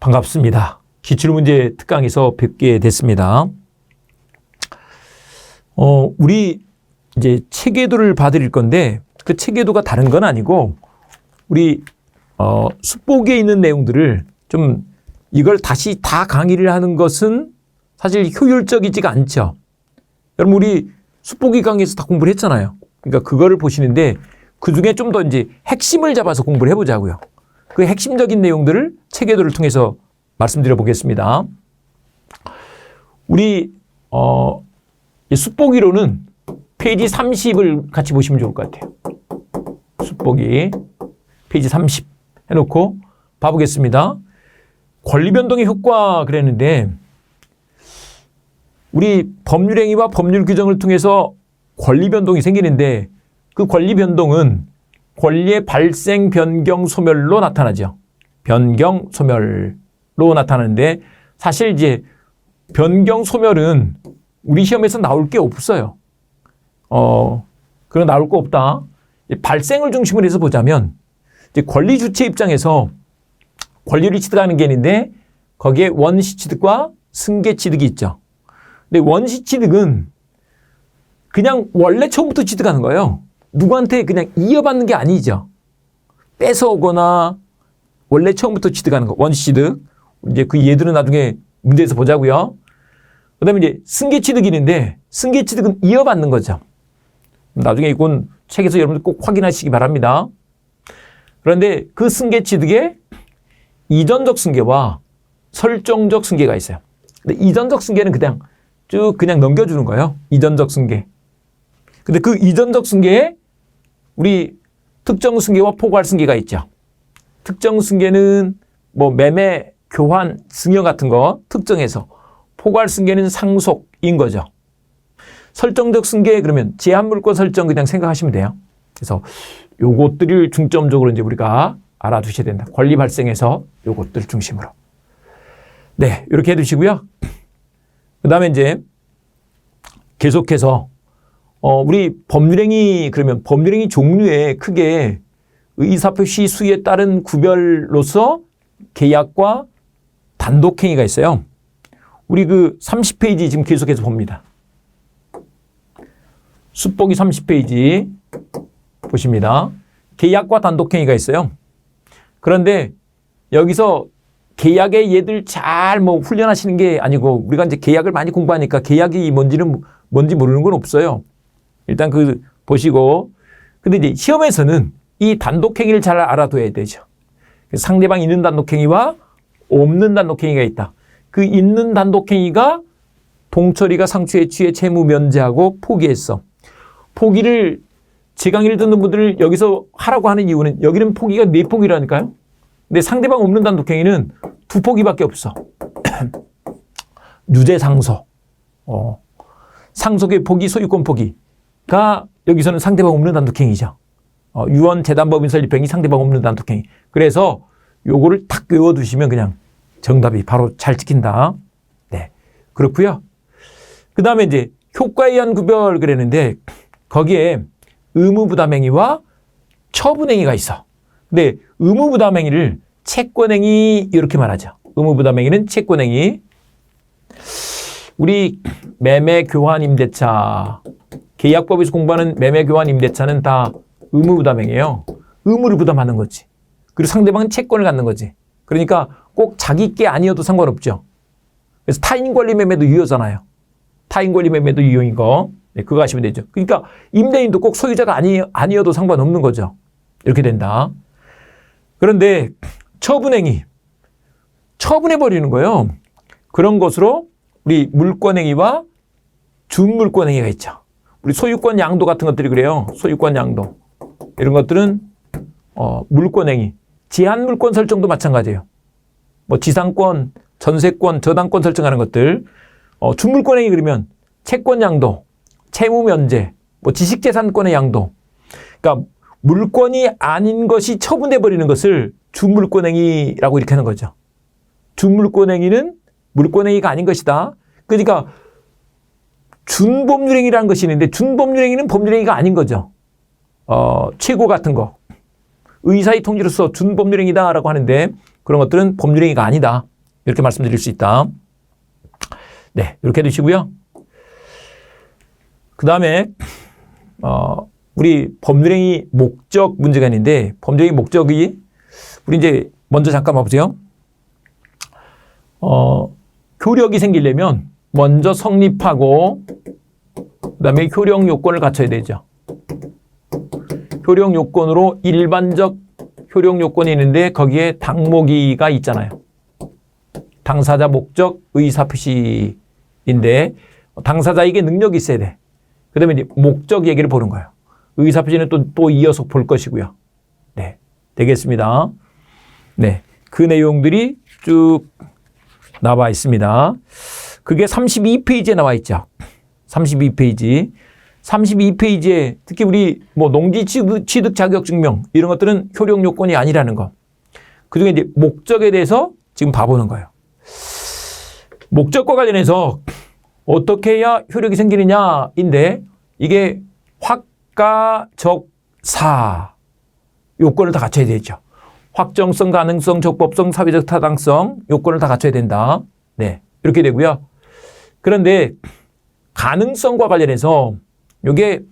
반갑습니다. 기출문제 특강에서 뵙게 됐습니다. 우리 이제 체계도를 봐드릴 건데 그 체계도가 다른 건 아니고 우리 수보기에 있는 내용들을 좀 이걸 다시 다 강의를 하는 것은 사실 효율적이지가 않죠. 여러분 우리 수보기 강의에서 다 공부를 했잖아요. 그러니까 그거를 보시는데 그 중에 좀 더 이제 핵심을 잡아서 공부를 해보자고요. 그 핵심적인 내용들을 체계도를 통해서 말씀드려 보겠습니다. 우리 수보기로는 페이지 30을 같이 보시면 좋을 것 같아요. 수보기 페이지 30 해놓고 봐보겠습니다. 권리변동의 효과 그랬는데 우리 법률행위와 법률 규정을 통해서 권리변동이 생기는데 그 권리변동은 권리의 발생, 변경, 소멸로 나타나죠. 변경, 소멸로 나타나는데 사실 이제 변경, 소멸은 우리 시험에서 나올 게 없어요. 그런 나올 거 없다. 발생을 중심으로 해서 보자면 이제 권리 주체 입장에서 권리를 취득하는 게 있는데 거기에 원시 취득과 승계 취득이 있죠. 근데 원시 취득은 그냥 원래 처음부터 취득하는 거예요. 누구한테 그냥 이어받는 게 아니죠. 뺏어오거나 원래 처음부터 취득하는 거. 원시 취득. 이제 그 예들은 나중에 문제에서 보자고요. 그 다음에 이제 승계 취득이 있는데 승계 취득은 이어받는 거죠. 나중에 이건 책에서 여러분들 꼭 확인하시기 바랍니다. 그런데 그 승계 취득에 이전적 승계와 설정적 승계가 있어요. 근데 이전적 승계는 그냥 쭉 그냥 넘겨주는 거예요. 이전적 승계. 근데 그 이전적 승계에 우리 특정 승계와 포괄 승계가 있죠. 특정 승계는 뭐 매매, 교환, 증여 같은 거 특정해서 포괄 승계는 상속인 거죠. 설정적 승계 그러면 제한물권 설정 그냥 생각하시면 돼요. 그래서 요것들을 중점적으로 이제 우리가 알아두셔야 된다. 권리 발생에서 요것들 중심으로. 네, 이렇게 해두시고요. 그 다음에 이제 계속해서 우리 법률행위 그러면 법률행위 종류에 크게 의사표시 수위에 따른 구별로서 계약과 단독행위가 있어요. 우리 그 30페이지 지금 계속해서 봅니다. 수보기 30페이지 보십니다. 계약과 단독행위가 있어요. 그런데 여기서 계약의 얘들 잘 뭐 훈련하시는 게 아니고 우리가 이제 계약을 많이 공부하니까 계약이 뭔지 모르는 건 없어요. 일단 그 보시고 근데 이제 시험에서는 이 단독행위를 잘 알아둬야 되죠. 상대방이 있는 단독행위와 없는 단독행위가 있다. 그 있는 단독행위가 동처리가 상추에 취해 채무 면제하고 포기했어. 포기를 제 강의를 듣는 분들을 여기서 하라고 하는 이유는 여기는 포기가 4포기라니까요. 근데 상대방 없는 단독행위는 2포기밖에 없어. 유죄 상소. 상속의 포기, 소유권 포기가 여기서는 상대방 없는 단독행위죠. 유언 재단법인 설립행위 상대방 없는 단독행위. 그래서 요거를 탁 외워두시면 그냥 정답이 바로 잘 찍힌다. 네, 그렇고요. 그 다음에 이제 효과에 의한 구별 그랬는데 거기에 의무부담행위와 처분행위가 있어. 근데 의무부담행위를 채권행위 이렇게 말하죠. 의무부담행위는 채권행위. 우리 매매, 교환, 임대차 계약법에서 공부하는 매매, 교환, 임대차는 다 의무부담행위예요. 의무를 부담하는 거지. 그리고 상대방은 채권을 갖는 거지. 그러니까 꼭 자기 게 아니어도 상관없죠. 그래서 타인권리 매매도 유효잖아요. 타인권리 매매도 유효인 거. 네, 그거 하시면 되죠. 그러니까 임대인도 꼭 소유자가 아니어도 상관없는 거죠. 이렇게 된다. 그런데 처분행위. 처분해버리는 거예요. 그런 것으로 우리 물권행위와 준물권행위가 있죠. 우리 소유권 양도 같은 것들이 그래요. 소유권 양도. 이런 것들은 물권행위. 제한물권 설정도 마찬가지예요. 뭐 지상권, 전세권, 저당권 설정하는 것들. 준물권행위 그러면 채권 양도, 채무 면제, 뭐 지식재산권의 양도. 그러니까 물권이 아닌 것이 처분돼버리는 것을 준물권행위라고 이렇게 하는 거죠. 준물권행위는 물권행위가 아닌 것이다. 그러니까 준법률행위라는 것이 있는데 준법률행위는 법률행위가 아닌 거죠. 최고 같은 거. 의사의 통지로서 준법률행위다라고 하는데 그런 것들은 법률행위가 아니다. 이렇게 말씀드릴 수 있다. 네, 이렇게 해두시고요. 그 다음에 우리 법률행위 목적 문제가 있는데 법률행위 목적이 우리 이제 먼저 잠깐 봐보세요. 효력이 생기려면 먼저 성립하고 그다음에 효력 요건을 갖춰야 되죠. 효력 요건으로 일반적 효력 요건이 있는데 거기에 당목이가 있잖아요. 당사자 목적 의사 표시인데 당사자에게 능력이 있어야 돼. 그다음에 이제 목적 얘기를 보는 거예요. 의사 표시는 또 이어서 볼 것이고요. 네, 되겠습니다. 네, 그 내용들이 쭉 나와 있습니다. 그게 32페이지에 나와 있죠. 32페이지. 32페이지에 특히 우리 뭐 농지 취득 자격 증명 이런 것들은 효력 요건이 아니라는 거. 그중에 이제 목적에 대해서 지금 봐보는 거예요. 목적과 관련해서 어떻게 해야 효력이 생기느냐인데 이게 확가적사 요건을 다 갖춰야 되죠. 확정성, 가능성, 적법성, 사회적 타당성 요건을 다 갖춰야 된다. 네, 이렇게 되고요. 그런데 가능성과 관련해서 이게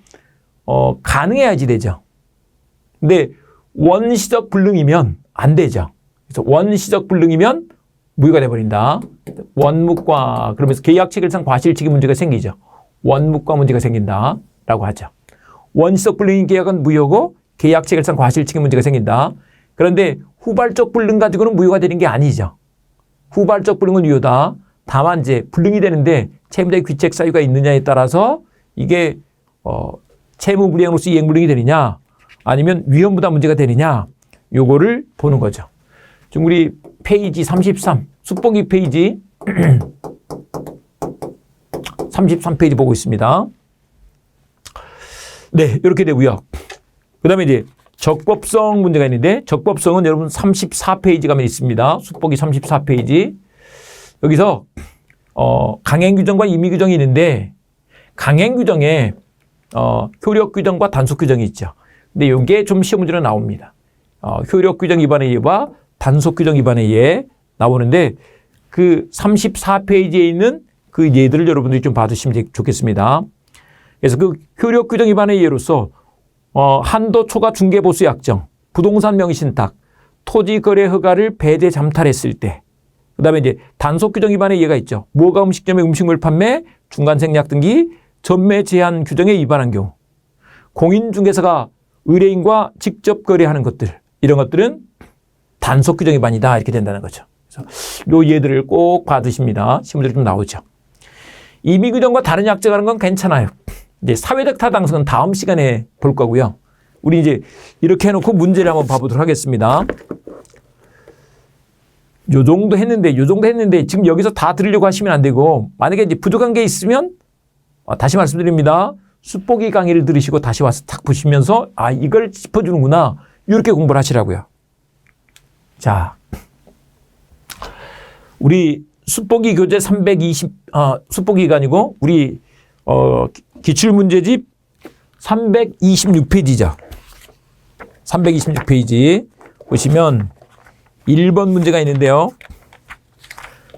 가능해야지 되죠. 근데 원시적 불능이면 안 되죠. 그래서 원시적 불능이면 무효가 돼버린다. 원무과 그러면서 계약 체결상 과실치기 문제가 생기죠. 원무과 문제가 생긴다라고 하죠. 원시적 불능인 계약은 무효고 계약 체결상 과실치기 문제가 생긴다. 그런데 후발적 불능 가지고는 무효가 되는 게 아니죠. 후발적 불능은 유효다. 다만 이제 불능이 되는데 채무자의 귀책 사유가 있느냐에 따라서 이게 채무 불이행으로서 이행 불능이 되느냐 아니면 위험 부담 문제가 되느냐 요거를 보는 거죠. 지금 우리 페이지 33 숙보기 페이지 33페이지 보고 있습니다. 네, 이렇게 되고요. 그 다음에 이제 적법성 문제가 있는데 적법성은 여러분 34페이지 가면 있습니다. 숙보기 34페이지. 여기서 강행 규정과 임의 규정이 있는데 강행 규정에 효력 규정과 단속 규정이 있죠. 근데 이게 좀 시험 문제로 나옵니다. 효력 규정 위반의 예와 단속 규정 위반의 예 나오는데 그 34페이지에 있는 그 예들을 여러분들이 좀 봐주시면 좋겠습니다. 그래서 그 효력 규정 위반의 예로서 한도 초과 중개보수 약정, 부동산 명의 신탁, 토지 거래 허가를 배제 잠탈했을 때, 그다음에 이제 단속 규정 위반의 예가 있죠. 무허가 음식점의 음식물 판매, 중간 생략 등기, 전매 제한 규정에 위반한 경우, 공인중개사가 의뢰인과 직접 거래하는 것들, 이런 것들은 단속 규정 위반이다 이렇게 된다는 거죠. 그래서 요 예들을 꼭 봐두십니다. 시험들이 좀 나오죠. 임의 규정과 다른 약정하는 건 괜찮아요. 이제 사회적 타당성은 다음 시간에 볼 거고요. 우리 이제 이렇게 해놓고 문제를 한번 봐보도록 하겠습니다. 요 정도 했는데 지금 여기서 다 들으려고 하시면 안 되고 만약에 이제 부족한 게 있으면 다시 말씀드립니다. 숙보기 강의를 들으시고 다시 와서 탁 보시면서 이걸 짚어주는구나 이렇게 공부를 하시라고요. 자, 우리 숙보기 교재 320 숙보기가 아니고 우리 기출문제집 326페이지죠. 326페이지 보시면 1번 문제가 있는데요.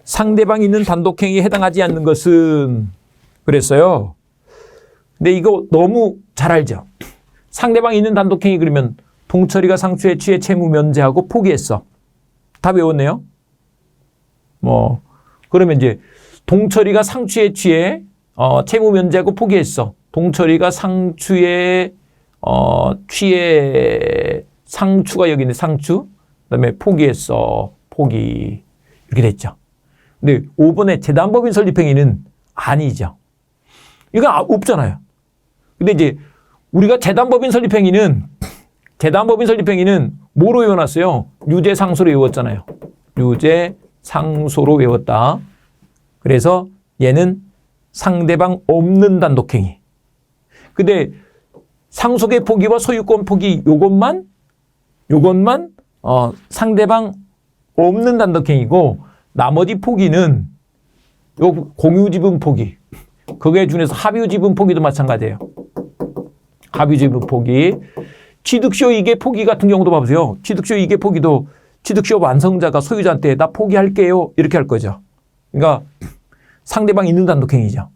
상대방이 있는 단독행위에 해당하지 않는 것은 그랬어요. 근데 이거 너무 잘 알죠. 상대방이 있는 단독행위 그러면 동철이가 상추에 취해 채무 면제하고 포기했어. 다 외웠네요. 그러면 이제 동철이가 상추에 취해 채무 면제하고 포기했어. 동철이가 상추에 취해 상추가 여기 있는 상추 그다음에 포기했어. 포기 이렇게 됐죠. 근데 5번에 재단법인 설립행위는 아니죠. 이건 없잖아요. 근데 이제 우리가 재단법인 설립행위는 뭐로 외워놨어요? 유죄 상소로 외웠잖아요. 유죄 상소로 외웠다. 그래서 얘는 상대방 없는 단독행위. 근데 상속의 포기와 소유권 포기 요것만 상대방 없는 단독행위고 나머지 포기는 요 공유지분 포기. 그거에 준해서 합유지분 포기도 마찬가지예요. 합유지분 포기. 취득시효 이계 포기 같은 경우도 봐보세요. 취득시효 이계 포기도 취득시효 완성자가 소유자한테 나 포기할게요. 이렇게 할 거죠. 그러니까 상대방이 있는 단독행위죠.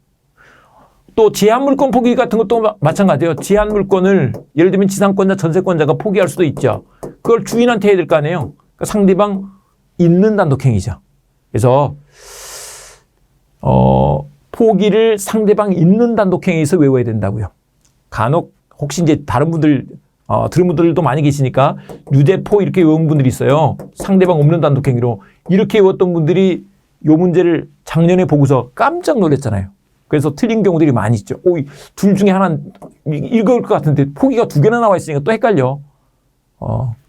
또 제한물권 포기 같은 것도 마찬가지예요. 제한물권을 예를 들면 지상권자, 전세권자가 포기할 수도 있죠. 그걸 주인한테 해야 될 거 아니에요. 그러니까 상대방 있는 단독행위죠. 그래서 포기를 상대방 있는 단독행위에서 외워야 된다고요. 간혹 혹시 이제 다른 분들 들은 분들도 많이 계시니까 유대포 이렇게 외운 분들이 있어요. 상대방 없는 단독행위로 이렇게 외웠던 분들이 이 문제를 작년에 보고서 깜짝 놀랐잖아요. 그래서 틀린 경우들이 많이 있죠. 둘 중에 하나 읽을 것 같은데 포기가 2개나 나와 있으니까 또 헷갈려.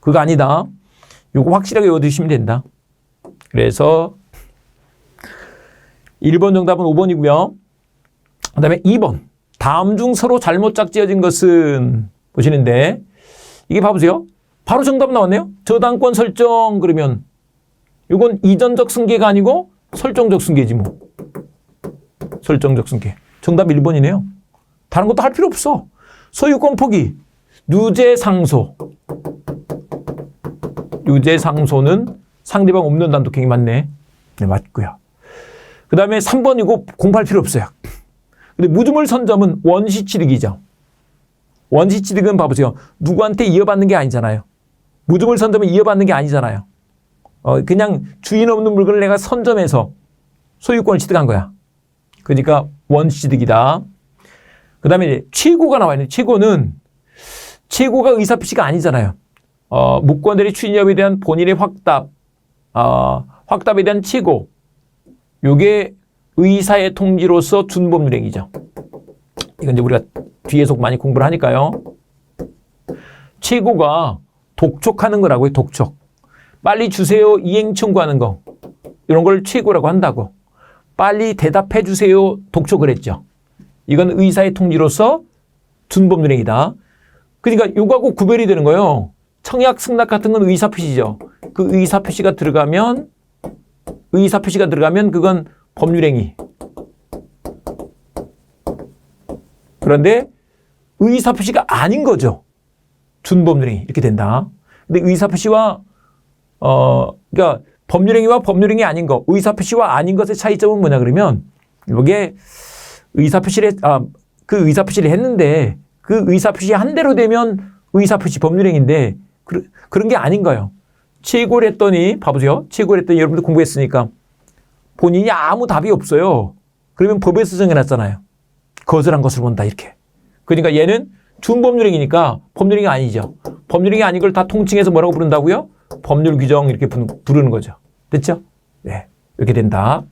그거 아니다. 이거 확실하게 외워두시면 된다. 그래서 1번 정답은 5번이고요. 그 다음에 2번. 다음 중 서로 잘못 짝지어진 것은 보시는데 이게 봐보세요. 바로 정답 나왔네요. 저당권 설정 그러면 이건 이전적 승계가 아니고 설정적 승계지 뭐. 설정적 승계. 정답 1번이네요. 다른 것도 할 필요 없어. 소유권 포기. 유죄 상소. 유죄 상소는 상대방 없는 단독행위 맞네. 네, 맞고요. 그 다음에 3번 이거 공부할 필요 없어요. 근데 무주물 선점은 원시 취득이죠. 원시 취득은 봐보세요. 누구한테 이어받는 게 아니잖아요. 무주물 선점은 이어받는 게 아니잖아요. 그냥 주인 없는 물건을 내가 선점해서 소유권을 취득한 거야. 그러니까 원시 취득이다. 그 다음에 최고가 나와 있는 최고는 최고가 의사표시가 아니잖아요. 무권들의 출nhập 대한 본인의 확답, 확답에 대한 최고. 요게 의사의 통지로서 준법률행위죠. 이건 이제 우리가 뒤에서 많이 공부를 하니까요. 최고가 독촉하는 거라고요. 독촉. 빨리 주세요. 이행 청구하는 거. 이런 걸 최고라고 한다고. 빨리 대답해 주세요. 독촉을 했죠. 이건 의사의 통지로서 준법률행위다. 그러니까 요거하고 구별이 되는 거예요. 청약 승낙 같은 건 의사표시죠. 그 의사표시가 들어가면 그건 법률행위. 그런데 의사표시가 아닌 거죠. 준법률행위 이렇게 된다. 근데 의사표시와 그러니까 법률행위와 법률행위 아닌 거, 의사표시와 아닌 것의 차이점은 뭐냐 그러면 이게 의사표시를 그 의사표시를 했는데 그 의사표시 한 대로 되면 의사표시 법률행위인데 그런 게 아닌 거예요. 최고를 했더니 봐보세요. 최고를 했더니 여러분들 공부했으니까 본인이 아무 답이 없어요. 그러면 법에서 정해놨잖아요. 거절한 것을 본다 이렇게. 그러니까 얘는 준법률행위니까 법률행위 아니죠. 법률행위 아닌 걸 다 통칭해서 뭐라고 부른다고요? 법률 규정 이렇게 부르는 거죠. 됐죠? 네. 이렇게 된다.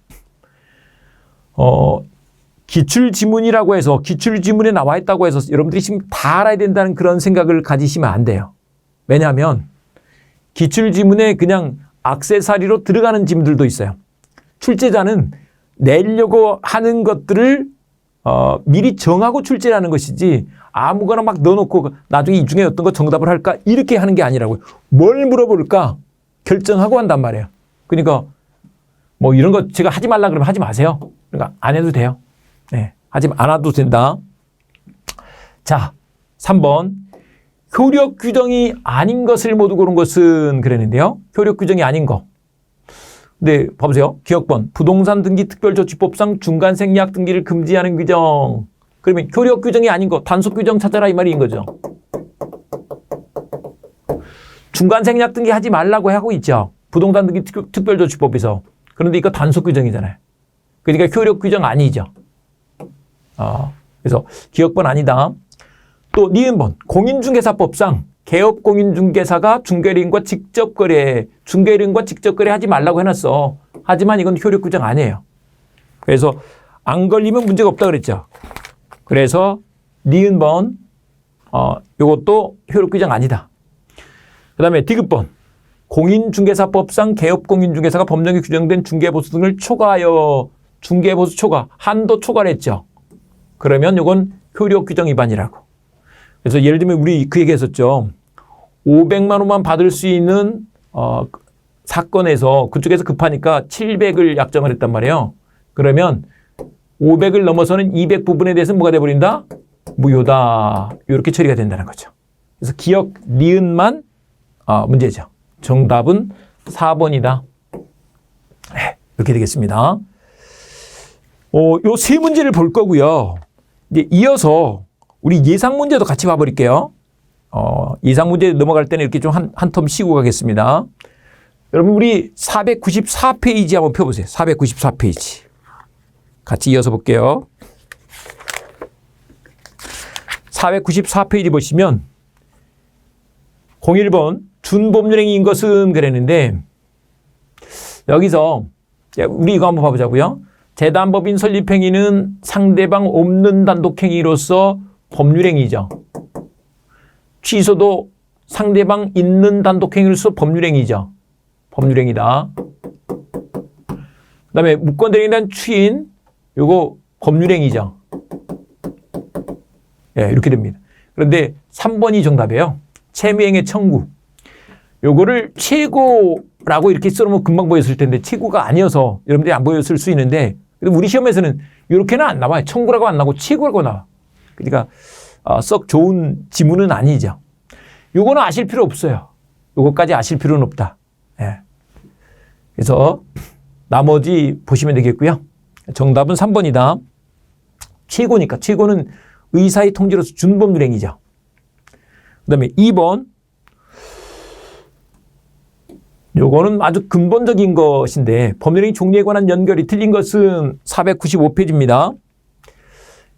기출지문이라고 해서 기출지문에 나와 있다고 해서 여러분들이 지금 다 알아야 된다는 그런 생각을 가지시면 안 돼요. 왜냐하면 기출지문에 그냥 액세서리로 들어가는 지문들도 있어요. 출제자는 내려고 하는 것들을 미리 정하고 출제를 하는 것이지 아무거나 막 넣어놓고 나중에 이 중에 어떤 거 정답을 할까 이렇게 하는 게 아니라고요. 뭘 물어볼까 결정하고 한단 말이에요. 그러니까 뭐 이런 거 제가 하지 말라 그러면 하지 마세요. 그러니까 안 해도 돼요. 네, 하지 않아도 된다. 자, 3번. 효력 규정이 아닌 것을 모두 고른 것은 그랬는데요. 효력 규정이 아닌 거. 네, 봐보세요. 기억번. 부동산 등기 특별조치법상 중간생략 등기를 금지하는 규정. 그러면 효력 규정이 아닌 거, 단속 규정 찾아라 이 말인 거죠. 중간생략 등기 하지 말라고 하고 있죠. 부동산 등기 특별조치법에서. 그런데 이거 단속 규정이잖아요. 그러니까 효력 규정 아니죠. 그래서 기억번 아니다. 또 니은번. 공인중개사법상 개업공인중개사가 중개인과 직접거래, 하지 말라고 해놨어. 하지만 이건 효력 규정 아니에요. 그래서 안 걸리면 문제가 없다 그랬죠. 그래서 니은번 이것도 효력 규정 아니다. 그 다음에 디귿번. 공인중개사법상 개업공인중개사가 법령에 규정된 중개보수 등을 초과하여 중개보수 초과, 한도 초과를 했죠. 그러면 이건 효력 규정 위반이라고. 그래서 예를 들면 우리 그 얘기했었죠. 500만 원만 받을 수 있는 사건에서 그쪽에서 급하니까 700을 약정을 했단 말이에요. 그러면 500을 넘어서는 200 부분에 대해서는 뭐가 돼버린다? 무효다. 이렇게 처리가 된다는 거죠. 그래서 기억, 니은만 문제죠. 정답은 4번이다. 이렇게 되겠습니다. 요 세 문제를 볼 거고요. 이제 이어서 우리 예상 문제도 같이 봐버릴게요. 예상 문제 넘어갈 때는 이렇게 좀 한 텀 쉬고 가겠습니다. 여러분, 우리 494페이지 한번 펴보세요. 494페이지. 같이 이어서 볼게요. 494페이지 보시면 01번 준법률행위인 것은 그랬는데 여기서 우리 이거 한번 봐보자고요. 재단법인 설립행위는 상대방 없는 단독행위로서 법률행위죠. 취소도 상대방 있는 단독행위로서 법률행위죠. 법률행위다. 그 다음에 무권대리인에 대한 추인, 요거 법률행위죠. 예, 이렇게 됩니다. 그런데 3번이 정답이에요. 채무행위 청구. 요거를 최고라고 이렇게 써놓으면 금방 보였을 텐데 최고가 아니어서 여러분들이 안 보였을 수 있는데 우리 시험에서는 이렇게는 안 나와요. 청구라고 안 나오고 최고라고 나와. 그러니까 썩 좋은 지문은 아니죠. 요거는 아실 필요 없어요. 요거까지 아실 필요는 없다. 예. 그래서 나머지 보시면 되겠고요. 정답은 3번이다. 최고니까. 최고는 의사의 통지로서 준법률행위죠. 그 다음에 2번. 요거는 아주 근본적인 것인데 법률행위 종류에 관한 연결이 틀린 것은 495페이지입니다.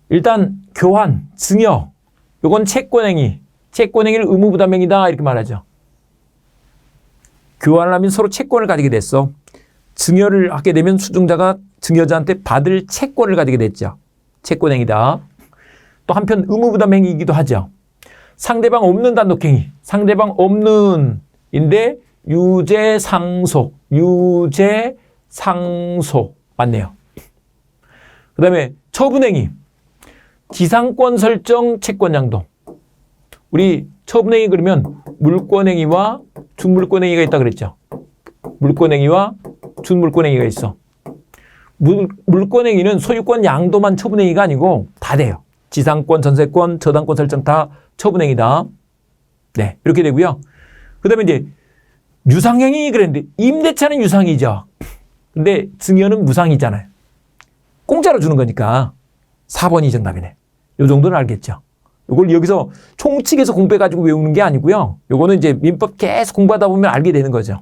일단 교환, 증여. 요건 채권행위. 채권행위를 의무부담행위다 이렇게 말하죠. 교환을 하면 서로 채권을 가지게 됐어. 증여를 하게 되면 수증자가 증여자한테 받을 채권을 가지게 됐죠. 채권행위다. 또 한편 의무부담행위이기도 하죠. 상대방 없는 단독행위. 상대방 없는인데 유죄상소. 유죄상소. 맞네요. 그 다음에 처분행위. 지상권 설정, 채권양도. 우리 처분행위 그러면 물권행위와 준물권행위가 있다 그랬죠. 물권행위와 준물권행위가 있어. 물권행위는 소유권 양도만 처분행위가 아니고 다 돼요. 지상권, 전세권, 저당권 설정 다 처분행위다. 네, 이렇게 되고요. 그 다음에 이제 유상행위 그랬는데 임대차는 유상이죠. 근데 증여는 무상이잖아요. 공짜로 주는 거니까 4번이 정답이네. 요 정도는 알겠죠. 요걸 여기서 총칙에서 공부해가지고 외우는 게 아니고요. 요거는 이제 민법 계속 공부하다 보면 알게 되는 거죠.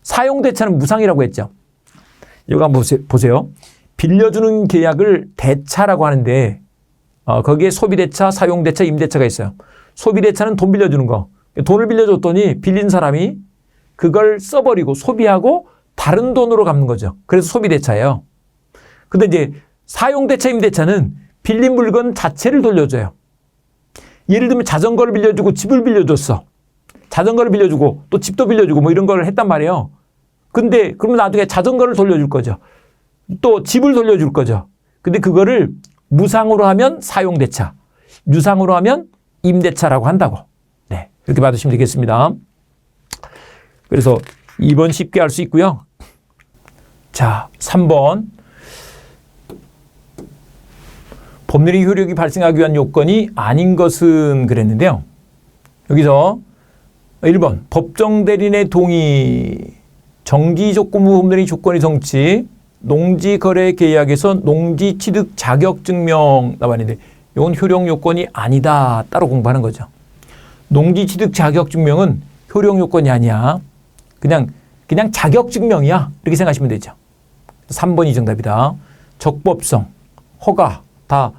사용대차는 무상이라고 했죠. 이거 한번 보세요. 빌려주는 계약을 대차라고 하는데 거기에 소비대차, 사용대차, 임대차가 있어요. 소비대차는 돈 빌려주는 거. 돈을 빌려줬더니 빌린 사람이 그걸 써버리고 소비하고 다른 돈으로 갚는 거죠. 그래서 소비대차예요. 근데 이제 사용대차, 임대차는 빌린 물건 자체를 돌려줘요. 예를 들면 자전거를 빌려주고 집을 빌려줬어. 자전거를 빌려주고 또 집도 빌려주고 뭐 이런 걸 했단 말이에요. 근데 그러면 나중에 자전거를 돌려줄 거죠. 또 집을 돌려줄 거죠. 근데 그거를 무상으로 하면 사용대차, 유상으로 하면 임대차라고 한다고. 네, 이렇게 받으시면 되겠습니다. 그래서 2번 쉽게 할 수 있고요. 자, 3번. 법률의 효력이 발생하기 위한 요건이 아닌 것은 그랬는데요. 여기서 1번 법정대리인의 동의, 정지조건부 법률의 조건의 성취, 농지거래계약에서 농지취득 자격증명 나왔는데 이건 효력 요건이 아니다. 따로 공부하는 거죠. 농지취득 자격증명은 효력 요건이 아니야. 그냥 자격증명이야. 이렇게 생각하시면 되죠. 3번이 정답이다. 적법성, 허가 다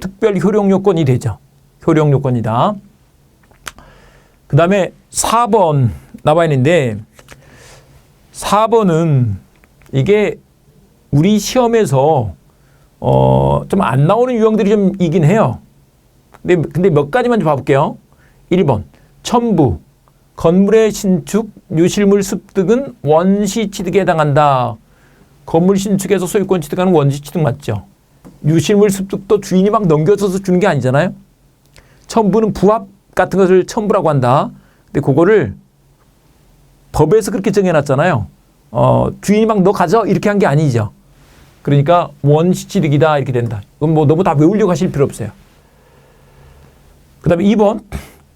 특별 효력 요건이 되죠. 효력 요건이다. 그 다음에 4번 나와 있는데 4번은 이게 우리 시험에서 좀 안 나오는 유형들이 좀 있긴 해요. 근데 몇 가지만 좀 봐볼게요. 1번 첨부, 건물의 신축, 유실물 습득은 원시 취득에 해당한다. 건물 신축에서 소유권 취득하는 원시 취득 맞죠? 유실물 습득도 주인이 막 넘겨줘서 주는 게 아니잖아요. 첨부는 부합 같은 것을 첨부라고 한다. 근데 그거를 법에서 그렇게 정해놨잖아요. 주인이 막 너 가져 이렇게 한 게 아니죠. 그러니까 원시 취득이다 이렇게 된다. 그럼 뭐 너무 다 외우려고 하실 필요 없어요. 그 다음에 2번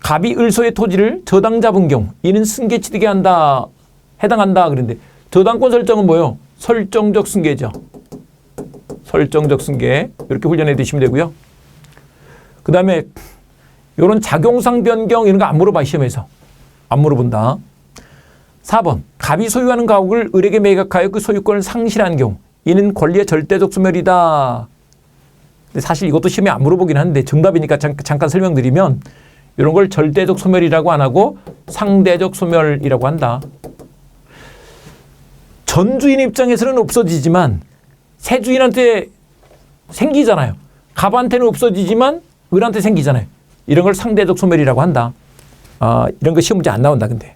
갑이 을소의 토지를 저당 잡은 경우 이는 승계취득에 해당한다 그랬는데 저당권 설정은 뭐예요? 설정적 승계죠. 설정적 승계 이렇게 훈련해 두시면 되고요. 그 다음에 이런 작용상 변경 이런 거 안 물어봐 시험에서. 안 물어본다. 4번 갑이 소유하는 가옥을 을에게 매각하여 그 소유권을 상실한 경우 이는 권리의 절대적 소멸이다. 근데 사실 이것도 시험에 안 물어보긴 하는데 정답이니까 잠깐 설명드리면 이런 걸 절대적 소멸이라고 안 하고 상대적 소멸이라고 한다. 전 주인 입장에서는 없어지지만 새 주인한테 생기잖아요. 갑한테는 없어지지만 을한테 생기잖아요. 이런 걸 상대적 소멸이라고 한다. 이런 거 시험 문제 안 나온다 근데.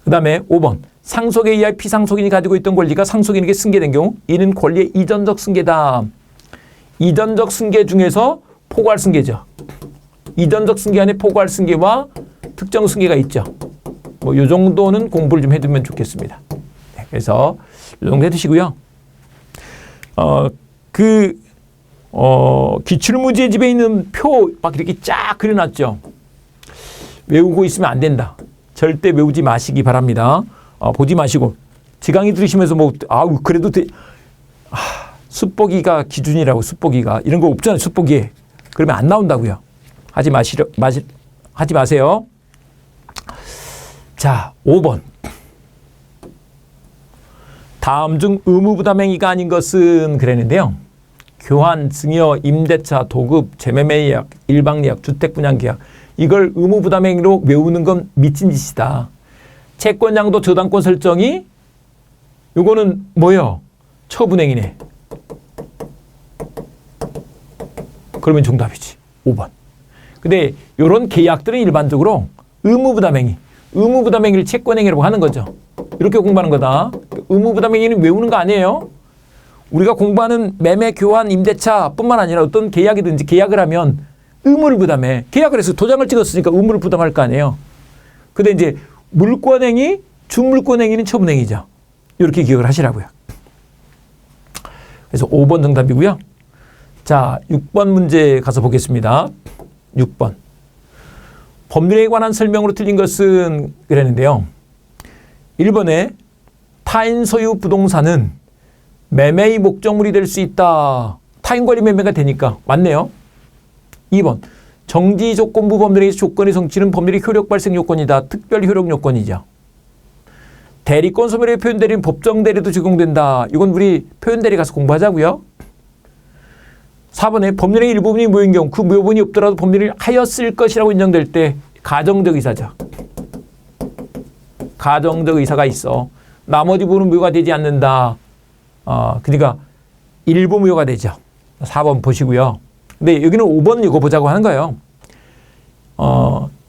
그 다음에 5번 상속에 의하여 피상속인이 가지고 있던 권리가 상속인에게 승계된 경우 이는 권리의 이전적 승계다. 이전적 승계 중에서 포괄 승계죠. 이전적 승계 안에 포괄 승계와 특정 승계가 있죠. 뭐 이 정도는 공부를 좀 해두면 좋겠습니다. 네, 그래서 이 정도 해두시고요. 기출무지의 집에 있는 표 막 이렇게 쫙 그려놨죠. 외우고 있으면 안 된다. 절대 외우지 마시기 바랍니다. 보지 마시고 지강의 들으시면서 그래도 숫보기가 기준이라고 숫보기가 이런 거 없잖아요. 숫보기에. 그러면 안 나온다고요. 하지 마세요. 자, 5번. 다음 중 의무부담행위가 아닌 것은 그랬는데요. 교환, 증여, 임대차, 도급, 재매매계약, 일방예약, 주택분양계약 이걸 의무부담행위로 외우는 건 미친 짓이다. 채권양도 저당권 설정이 요거는 뭐예요? 처분행위네. 그러면 정답이지. 5번. 근데 이런 계약들은 일반적으로 의무부담행위를 채권행위라고 하는 거죠. 이렇게 공부하는 거다. 의무부담행위는 외우는 거 아니에요. 우리가 공부하는 매매, 교환, 임대차 뿐만 아니라 어떤 계약이든지 계약을 하면 의무를 부담해. 계약을 해서 도장을 찍었으니까 의무를 부담할 거 아니에요. 근데 이제 물권행위, 준물권행위는 처분행위죠. 이렇게 기억을 하시라고요. 그래서 5번 정답이고요. 자, 6번 문제 가서 보겠습니다. 6번. 법률에 관한 설명으로 틀린 것은 그랬는데요. 1번에 타인 소유 부동산은 매매의 목적물이 될 수 있다. 타인 권리 매매가 되니까 맞네요. 2번. 정지조건부 법률의 조건의 성취는 법률의 효력 발생 요건이다. 특별 효력 요건이죠. 대리권 소멸의 표현대리는 법정대리도 적용된다. 이건 우리 표현대리 가서 공부하자고요. 4번에 법률의 일부분이 무효인 경우 그 무효분이 없더라도 법률을 하였을 것이라고 인정될 때 가정적 의사죠. 가정적 의사가 있어. 나머지 부분은 무효가 되지 않는다. 그러니까 일부 무효가 되죠. 4번 보시고요. 근데 여기는 5번 이거 보자고 하는 거예요.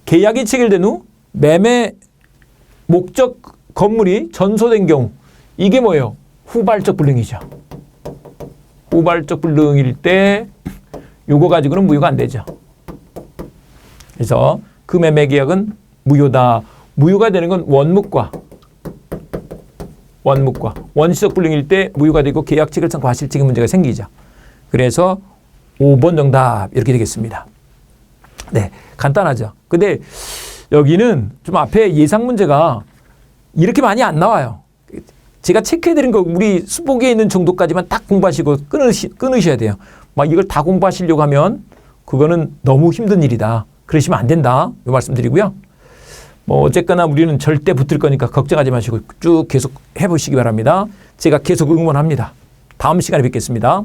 계약이 체결된 후 매매 목적 건물이 전소된 경우 이게 뭐예요? 후발적 불능이죠. 후발적 불능일 때 요거 가지고는 무효가 안 되죠. 그래서 그 매매 계약은 무효다. 무효가 되는 건 원묵과 원시적 불능일 때 무효가 되고 계약 체결상 과실책임 문제가 생기죠. 그래서 5번 정답 이렇게 되겠습니다. 네, 간단하죠. 근데 여기는 좀 앞에 예상 문제가 이렇게 많이 안 나와요. 제가 체크해드린 거 우리 수보기에 있는 정도까지만 딱 공부하시고 끊으셔야 돼요. 막 이걸 다 공부하시려고 하면 그거는 너무 힘든 일이다. 그러시면 안 된다. 이 말씀 드리고요. 뭐 어쨌거나 우리는 절대 붙을 거니까 걱정하지 마시고 쭉 계속 해보시기 바랍니다. 제가 계속 응원합니다. 다음 시간에 뵙겠습니다.